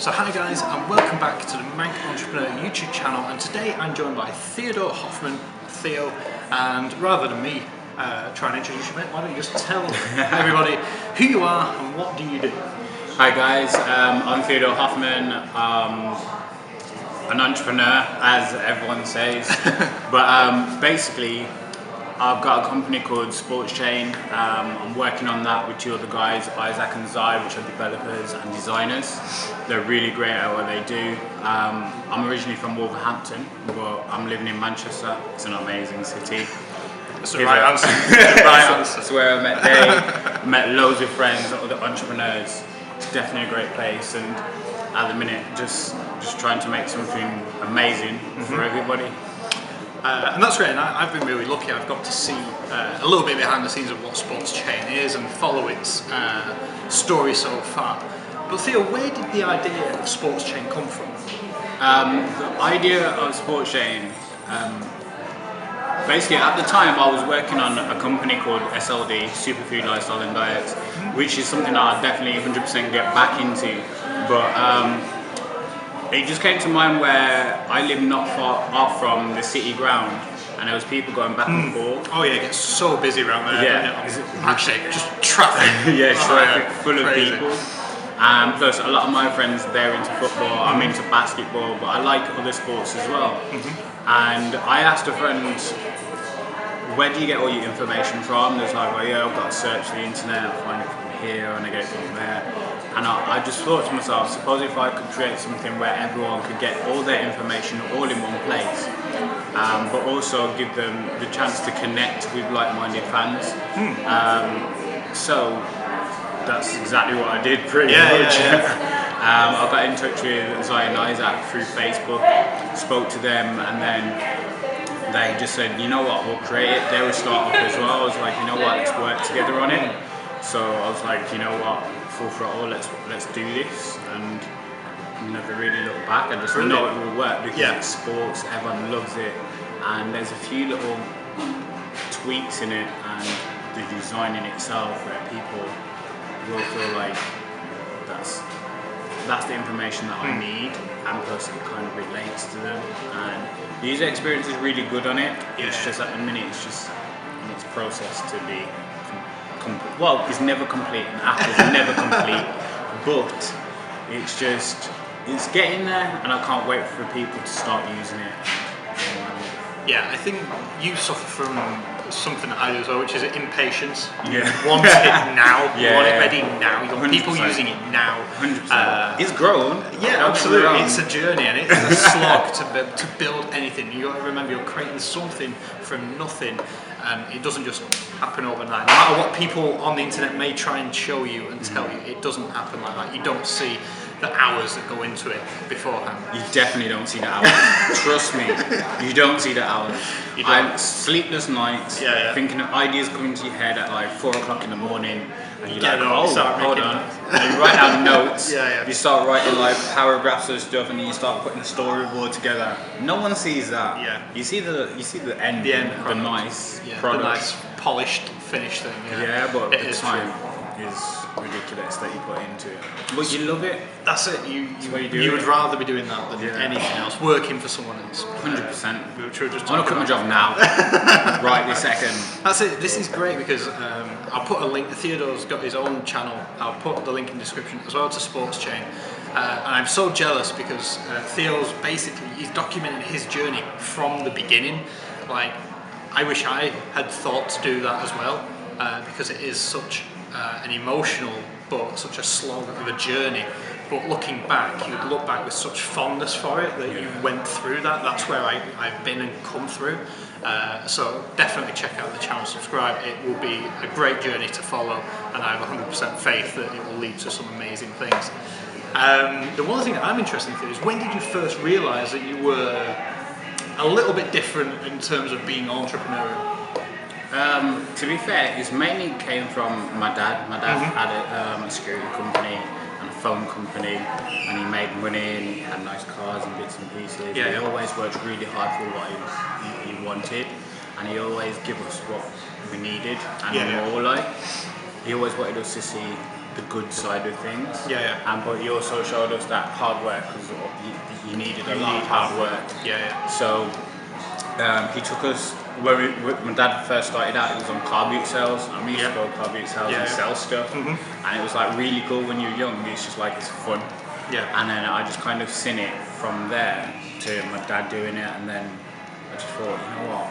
So hi guys, and welcome back to the Manc Entrepreneur YouTube channel, and today I'm joined by Theodore Hoffman, Theo, and rather than me try and introduce you, mate, why don't you just tell everybody who you are and what do you do? Hi guys, I'm Theodore Hoffman, an entrepreneur as everyone says, but basically I've got a company called SPORTSCHAIN. I'm working on that with two other guys, Isaac and Zai, which are developers and designers. They're really great at what they do. I'm originally from Wolverhampton, but I'm living in Manchester. It's an amazing city. That's the right answer. That's where I met Dave, met loads of friends, other entrepreneurs. It's definitely a great place, and at the minute just trying to make something amazing for everybody. And that's great, and I've been really lucky. I've got to see a little bit behind the scenes of what SPORTSCHAIN is and follow its story so far. But Theo, where did the idea of SPORTSCHAIN come from? The idea of SPORTSCHAIN, basically at the time I was working on a company called SLD, Superfood Lifestyle and Diets, which is something that I definitely 100% get back into. But it just came to mind where I live not far off from the city ground, and there was people going back and forth. Oh yeah, it gets so busy around there. Yeah. Actually, just traffic. Yeah, traffic full of crazy. people. Plus a lot of my friends, they're into football, I'm into basketball, but I like other sports as well. And I asked a friend, where do you get all your information from? There's like, well, yeah, I've got to search the internet, I find it from here and I get it from there. And I just thought to myself, suppose if I could create something where everyone could get all their information all in one place, but also give them the chance to connect with like-minded fans. So that's exactly what I did pretty much. I got in touch with Zai and Isaac through Facebook, spoke to them, and then they just said, you know what, we'll create it. They were a startup as well. I was like, you know what, let's work together on it. So I was like, you know what, full throttle, let's do this, and never really look back. I just know it will work because it's sports, everyone loves it, and there's a few little tweaks in it and the design in itself where people will feel like that's the information that I need, and plus it kind of relates to them, and the user experience is really good on it. It's just at the minute it's just in its process to be well, it's never complete, and Apple's never complete, but it's getting there, and I can't wait for people to start using it. Yeah, I think you suffer from something that I do as well, which is impatience. Yeah. You want it now, you want it Yeah. ready now, you want people 100%. using it now. 100%. It's grown. Yeah, absolutely. It's a journey, and it's a slog to build anything. You got to remember, you're creating something from nothing, and it doesn't just happen overnight. No matter what people on the internet may try and show you and tell you, it doesn't happen like that. You don't see the hours that go into it beforehand. You definitely don't see the hours. Trust me, you don't see the hours. You don't. I'm sleepless nights, thinking of ideas coming to your head at like 4 o'clock in the morning, and you're like, hold on. And you write down notes. Yeah. You start writing like paragraphs of stuff, and then you start putting a storyboard together. No one sees that. Yeah. You see the end. The nice product. The nice polished finished thing. Yeah, but it the is time is ridiculous that you put into it. But you love it. That's it. what You would rather be doing that than anything else, working for someone else. 100%. We were just I want to quit my job now. Right this second. That's it. This is great because I'll put a link. Theodore's got his own channel. I'll put the link in the description as well to SPORTSCHAIN. And I'm so jealous because Theo's he's documenting his journey from the beginning. Like, I wish I had thought to do that as well, because it is such an emotional but such a slog of a journey. But looking back, you'd look back with such fondness for it that you went through that. That's where I've been and come through. So definitely check out the channel, subscribe. It will be a great journey to follow, and I have 100% faith that it will lead to some amazing things. The one thing that I'm interested in is, when did you first realise that you were a little bit different in terms of being entrepreneurial? To be fair, it mainly came from my dad. My dad had a security company and a phone company, and he made money and he had nice cars and bits and pieces. He always worked really hard for what he wanted, and he always gave us what we needed and more. Like, he always wanted us to see the good side of things. But he also showed us that hard work, because you needed a lot of hard work. So he took us, when my dad first started out, it was on car boot sales. And we used to go to car boot sales and sell stuff. And it was like really cool when you're young. It's just like, it's fun. And then I just kind of seen it from there to my dad doing it, and then I just thought, you know what,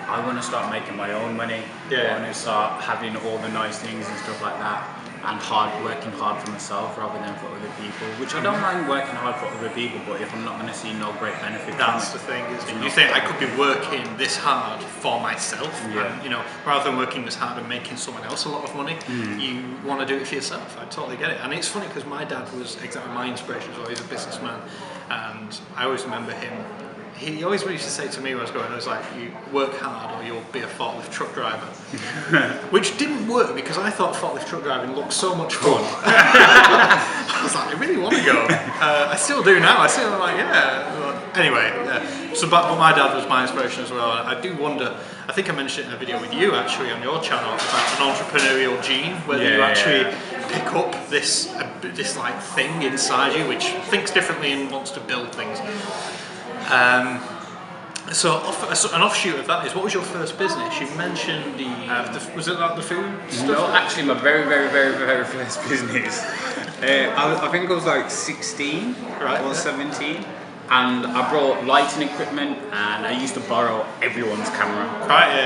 I want to start making my own money. I want to start having all the nice things and stuff like that, and working hard for myself rather than for other people, which I don't mind working hard for other people, but if I'm not going to see no great benefit that's the thing, isn't it? You think I could be working this hard for myself, and, you know, rather than working this hard and making someone else a lot of money, you want to do it for yourself. I totally get it. And it's funny because my dad was exactly my inspiration as well. He's a businessman, and I always remember him. He always used to say to me when I was growing up, like, you work hard or you'll be a forklift truck driver. Which didn't work because I thought forklift truck driving looked so much fun. I was like, I really want to go. I still do now. I'm like, anyway, so but my dad was my inspiration as well. I do wonder, I think I mentioned it in a video with you actually on your channel about an entrepreneurial gene, whether you actually pick up this like thing inside you which thinks differently and wants to build things. So an offshoot of that is, what was your first business? You mentioned was it like the food stuff? No, actually my very, very, very, very first business. I think I was like 16 or 17. And I brought lighting equipment, and I used to borrow everyone's camera.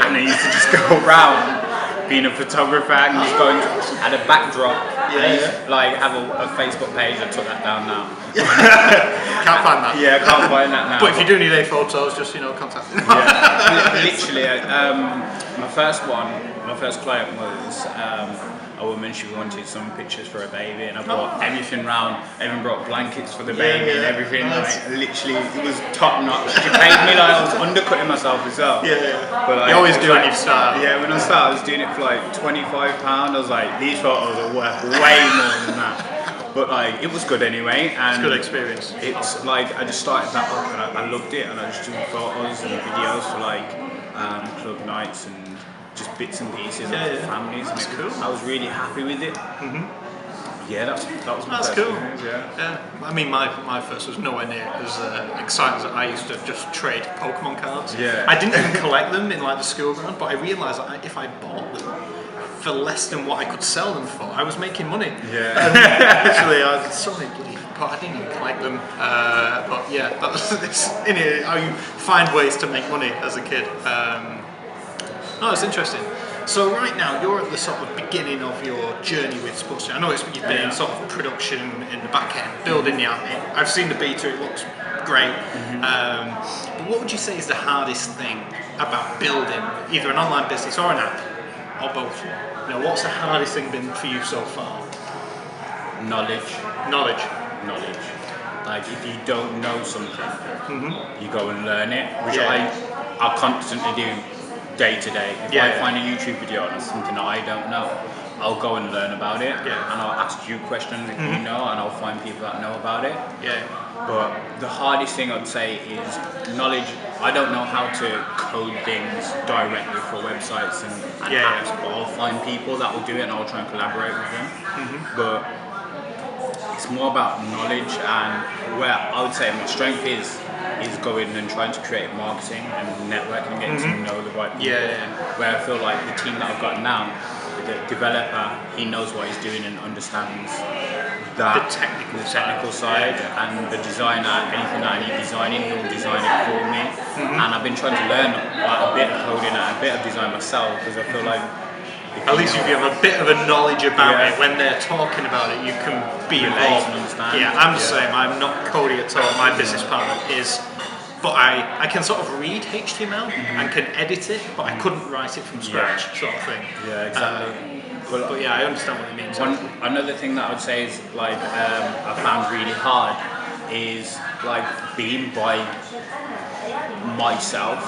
And I used to just go around being a photographer and just going at a backdrop. Like have a Facebook page. I took that down now. Can't find that. I can't find that now. But if you do need any photos, just contact me. Literally, my first client was a woman. She wanted some pictures for her baby, and I brought everything round. I even brought blankets for the baby and everything. Nice. Like, literally, it was top notch. She paid me like I was undercutting myself as well. But like, you always do when you start. When I started, I was doing it for like £25. I was like, these photos are worth way more than that. But like, it was good anyway, and it's a good experience. It's like, I just started that up, and I loved it, and I just doing photos and videos for like club nights and just bits and pieces of families. That's cool. I was really happy with it. That was my first cool. business, I mean, my first was nowhere near as exciting as I used to just trade Pokemon cards. I didn't even collect them in like the school ground, but I realised that if I bought them for less than what I could sell them for, I was making money. Literally, I had so many bloody, but I didn't even collect them. But yeah, it's in it, how you find ways to make money as a kid. No, it's interesting. So right now, you're at the sort of beginning of your journey with SPORTSCHAIN. I know you've been in sort of production in the back end, building the app. I've seen the beta, it looks great. But what would you say is the hardest thing about building either an online business or an app, or both? What's the hardest thing been for you so far? Knowledge. Like, if you don't know something, you go and learn it, which I constantly do day to day. If I find a YouTube video on something that I don't know, I'll go and learn about it, and I'll ask you questions if you know, and I'll find people that know about it. But the hardest thing I'd say is knowledge. I don't know how to code things directly for websites and apps, but I'll find people that will do it, and I'll try and collaborate with them. But it's more about knowledge, and where I would say my strength is going and trying to create marketing and networking and getting to know the right people. Where I feel like the team that I've got now, the developer, he knows what he's doing and understands that the technical side, and the designer, anything that I need designing, he'll design it for me. And I've been trying to learn a bit of coding and a bit of design myself, because I feel like at least if you have a bit of a knowledge about it, when they're talking about it, you can be involved and understand. I'm the same. I'm not coding at all. My business partner is, but I can sort of read HTML and can edit it, but I couldn't write it from scratch, sort of thing. Exactly. But I understand what you mean. Another thing that I would say is like I found really hard is like being by myself.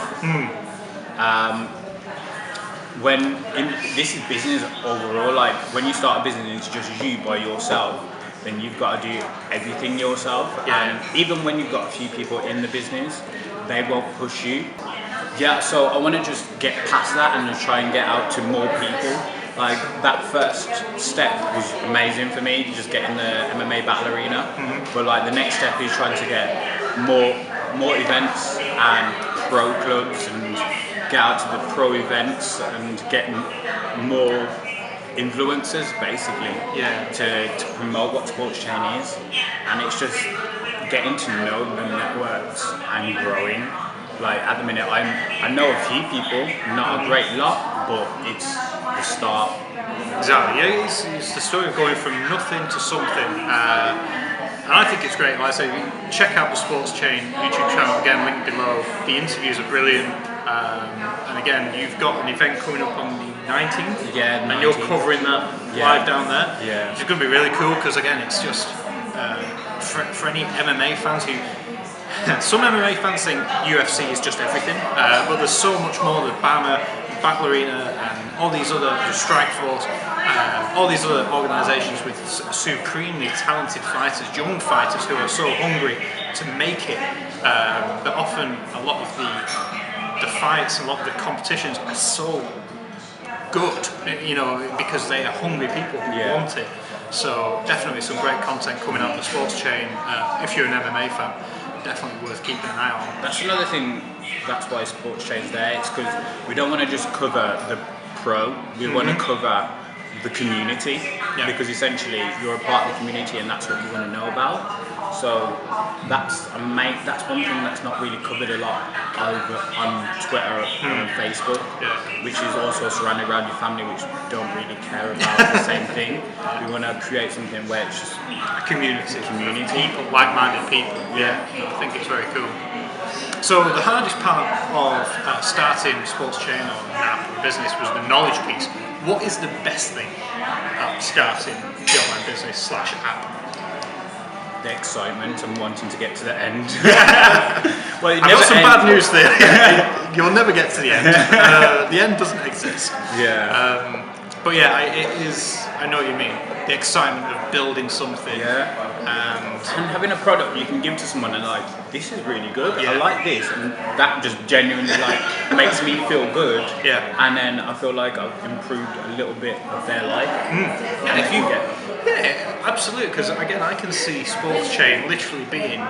This is business overall, like when you start a business and it's just you by yourself, then you've got to do everything yourself. And even when you've got a few people in the business, they won't push you. So I want to just get past that and just try and get out to more people, like that first step was amazing for me, just getting the MMA battle arena. But like the next step is trying to get more events and pro clubs and get out to the pro events and getting more influencers basically to promote what SPORTSCHAIN is, and it's just getting to know the networks and growing. Like at the minute I know a few people, not a great lot, but it's the start. Exactly, yeah, it's the story of going from nothing to something. And I think it's great. Like I say, check out the SPORTSCHAIN YouTube channel, again, link below. The interviews are brilliant. And again, you've got an event coming up on the 19th. Yeah, and you're covering that live down there. Yeah. Which is going to be really cool because, again, it's just for any MMA fans who. Some MMA fans think UFC is just everything, but there's so much more. The BAMA, Battle Arena, and all these other, Strike Force, all these other organisations with supremely talented fighters, young fighters who are so hungry to make it. But often a lot of the fights, a lot of the competitions are so good, you know, because they are hungry people who want it. So definitely some great content coming out of the SPORTSCHAIN. If you're an MMA fan, definitely worth keeping an eye on. That's another thing, that's why SPORTSCHAIN's there. It's because we don't want to just cover the pro, we want to cover the community, because essentially you're a part of the community and that's what you want to know about. So that's one thing that's not really covered a lot over on Twitter and Facebook, which is also surrounded around your family, which don't really care about the same thing. We want to create something where it's just a community, people, like-minded people. I think it's very cool. So the hardest part of starting SPORTSCHAIN or an app or a business was the knowledge piece. What is the best thing at starting the online business / app? The excitement and wanting to get to the end. Well, I've got some bad news there. You'll never get to the end. The end doesn't exist. But yeah, it is. I know what you mean. The excitement of building something. And having a product you can give to someone and like, this is really good. I like this, and that just genuinely like makes me feel good. And then I feel like I've improved a little bit of their life. And if you get absolutely. Because again, I can see SPORTSCHAIN literally being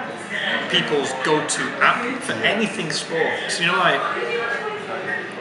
people's go-to app for anything sports. You know,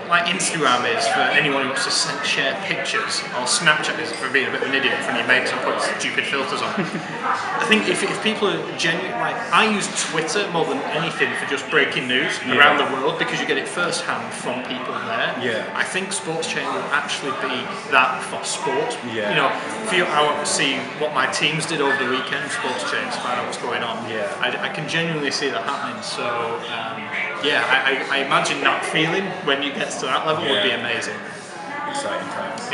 like Instagram is for anyone who wants to share pictures, or Snapchat is for being a bit of an idiot in front of your mates and putting stupid filters on. I think if people are genuine, like I use Twitter more than anything for just breaking news around the world, because you get it firsthand from people there. I think SPORTSCHAIN will actually be that for sport. You know, I want to see what my teams did over the weekend, SPORTSCHAIN, to find out what's going on. I can genuinely see that happening. So I imagine that feeling when you get to that level would be amazing. Exciting times.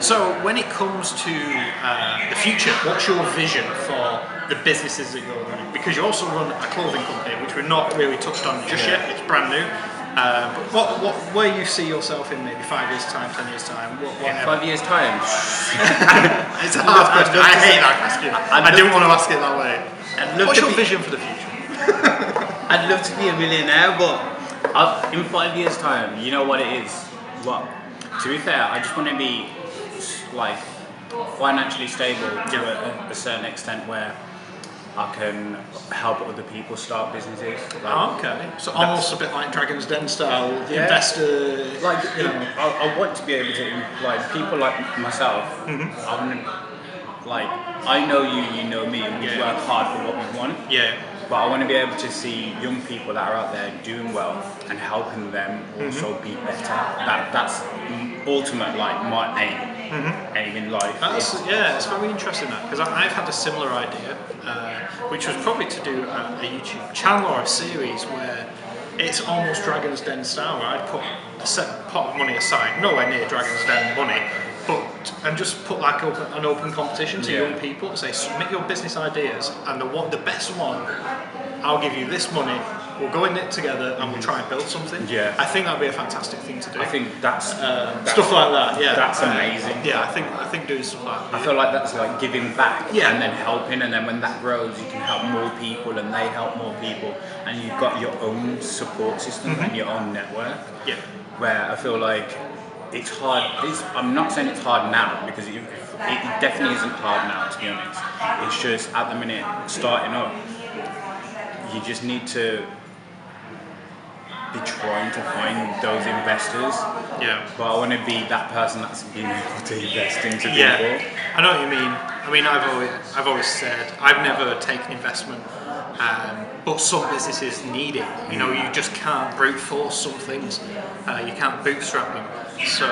So when it comes to the future, what's your vision for the businesses that you're running? Because you also run a clothing company, which we're not really touched on just yet. It's brand new. But where you see yourself in maybe 5 years' time, 10 years' time? In 5 years' time? It's a hard question. I hate that question. I didn't want to ask it that way. What's your vision for the future? I'd love to be a millionaire, but in 5 years' time, you know what it is? Well, to be fair, I just want to be like financially stable to a certain extent where I can help other people start businesses. So almost a bit like Dragon's Den style, investor. Like, you know, I want to be able to, like, people like myself. I know you know me, and we work hard for what we want. But I want to be able to see young people that are out there doing well and helping them also be better. That's ultimate, like, my aim in life. It's very interesting that, because I've had a similar idea, which was probably to do a YouTube channel or a series where it's almost Dragon's Den style, where I'd put a set pot of money aside, nowhere near Dragon's Den money, and just put like an open competition to young people and say, submit your business ideas, and the best one, I'll give you this money, we'll go in it together and we'll try and build something. I think that'd be a fantastic thing to do. I think that's stuff like that. That's amazing. I think doing stuff like that. I feel like that's like giving back and then helping, and then when that grows, you can help more people and they help more people, and you've got your own support system and your own network. Where I feel like it's hard. I'm not saying it's hard now, because it definitely isn't hard now, to be honest. It's just at the minute, starting up, you just need to be trying to find those investors. Yeah. But I want to be that person that's being able to invest into people. Yeah, I know what you mean. I mean, I've always said I've never taken investment, but some businesses need it. You know, you just can't brute force some things. You can't bootstrap them. So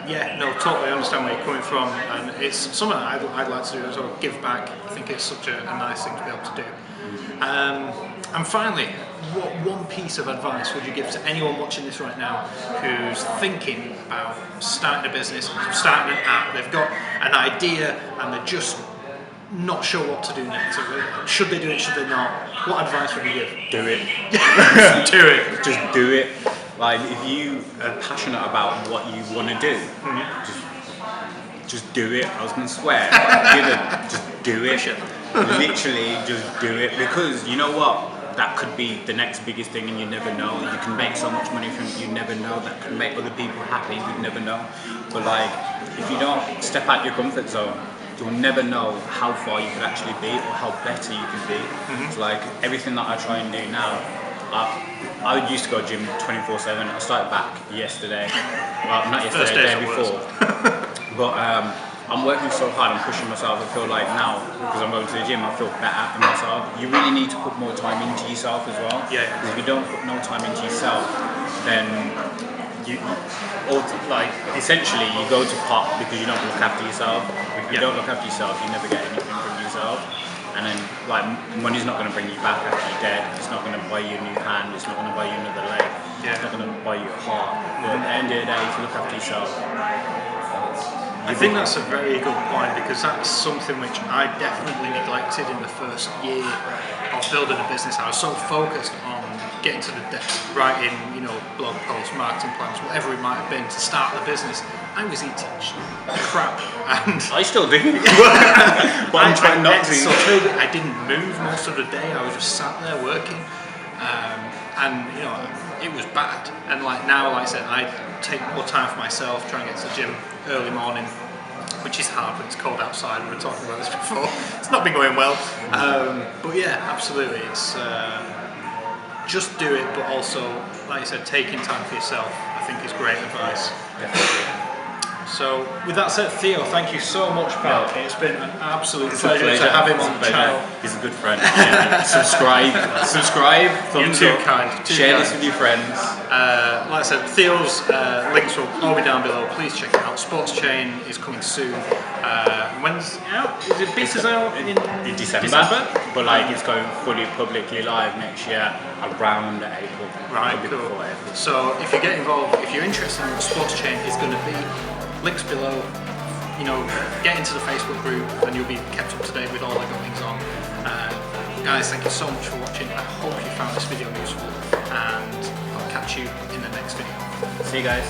yeah, no, totally understand where you're coming from, and it's something that I'd like to do as well. Give back. I think it's such a nice thing to be able to do. And finally, what one piece of advice would you give to anyone watching this right now who's thinking about starting a business, starting an app? They've got an idea and they're just not sure what to do next. Should they do it? Should they not? What advice would you give? Do it. Do it. Just do it. Like, if you are passionate about what you want to do, just do it. I was going to swear, just do it. Literally, just do it, because you know what? That could be the next biggest thing, and you never know. You can make so much money from it, you never know. That can make other people happy, you never know. But like, if you don't step out your comfort zone, you'll never know how far you could actually be or how better you can be. It's like everything that I try and do now. I used to go gym 24/7. I started back yesterday. Well, not yesterday, the day before. But I'm working so hard, I'm pushing myself. I feel like now, because I'm going to the gym, I feel better in myself. You really need to put more time into yourself as well. Yeah. Because if you don't put no time into yourself, then essentially you go to pot because you don't look after yourself. If you don't look after yourself, you never get anything from yourself. And then, like, money's not going to bring you back after you're dead. It's not going to buy you a new hand. It's not going to buy you another leg. It's not going to buy you a heart. But at the end of the day, if you look after yourself, I think that's a very good point, because that's something which I definitely neglected in the first year of building a business. I was so focused on getting to the depths, writing, blog posts, marketing plans, whatever it might have been to start the business. I was eating crap, and I still do. But I'm trying not to. So I didn't move most of the day. I was just sat there working, and it was bad. And like now, like I said, I take more time for myself, try and get to the gym early morning, which is hard when it's cold outside. We were talking about this before. It's not been going well, but yeah, absolutely. It's just do it, but also, like I said, taking time for yourself, I think, is great advice. Definitely. So, with that said, Theo, thank you so much, pal. It's been an absolute pleasure to have him on the channel. He's a good friend. Yeah. Subscribe, thumbs You're too up, kind. share this with your friends. Like I said, Theo's links will all be down below. Please check it out. SPORTSCHAIN is coming soon. When's it out? Is it betas out in December? But like, it's going fully publicly live next year around April. Right, cool. So if you get involved, if you're interested in what SPORTSCHAIN is going to be, links below. Get into the Facebook group and you'll be kept up to date with all the goings on. Guys, thank you so much for watching. I hope you found this video useful, and I'll catch you in the next video. See you guys.